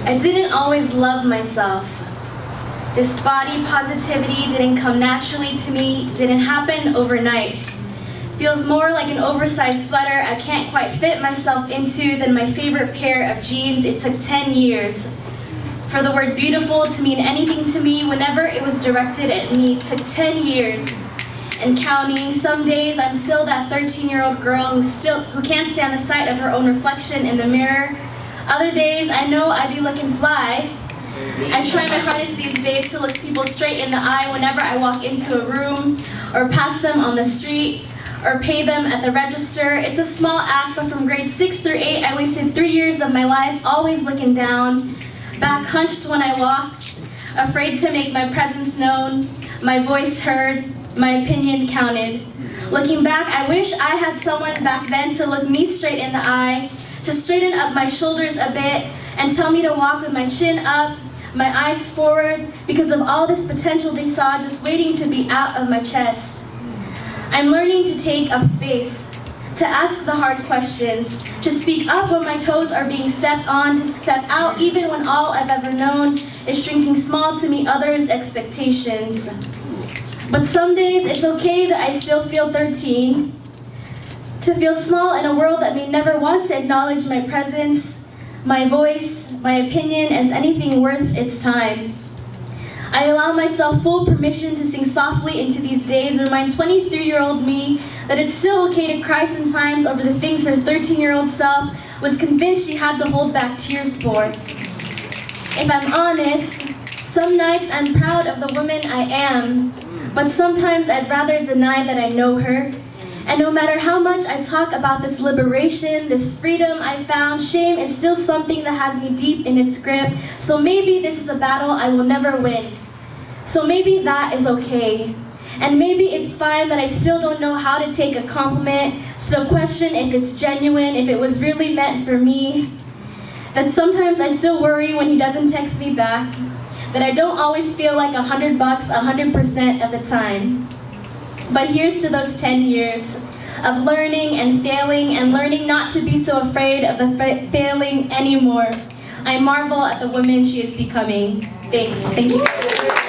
I didn't always love myself. This body positivity didn't come naturally to me, didn't happen overnight. Feels more like an oversized sweater I can't quite fit myself into than my favorite pair of jeans. It took 10 years for the word beautiful to mean anything to me whenever it was directed at me. It took 10 years and counting. Some days I'm still that 13-year-old girl who can't stand the sight of her own reflection in the mirror. Other days I know I be looking fly. I try my hardest these days to look people straight in the eye whenever I walk into a room or pass them on the street or pay them at the register. It's a small act, but from grade 6 through 8, I wasted 3 years of my life always looking down, back hunched when I walk, afraid to make my presence known, my voice heard, my opinion counted. Looking back, I wish I had someone back then to look me straight in the eye, to straighten up my shoulders a bit and tell me to walk with my chin up, my eyes forward, because of all this potential they saw just waiting to be out of my chest. I'm learning to take up space, to ask the hard questions, to speak up when my toes are being stepped on, to step out even when all I've ever known is shrinking small to meet others' expectations. But some days it's okay that I still feel 13, to feel small in a world that may never want to acknowledge my presence, my voice, my opinion as anything worth its time. I allow myself full permission to sing softly into these days, remind 23-year-old me that it's still okay to cry sometimes over the things her 13-year-old self was convinced she had to hold back tears for. If I'm honest, some nights I'm proud of the woman I am, but sometimes I'd rather deny that I know her. And no matter how much I talk about this liberation, this freedom I found, shame is still something that has me deep in its grip. So maybe this is a battle I will never win. So maybe that is okay. And maybe it's fine that I still don't know how to take a compliment, still question if it's genuine, if it was really meant for me. That sometimes I still worry when he doesn't text me back. That I don't always feel like $100 100% of the time. But here's to those 10 years of learning and failing and learning not to be so afraid of the failing anymore. I marvel at the woman she is becoming. Thanks. Thank you.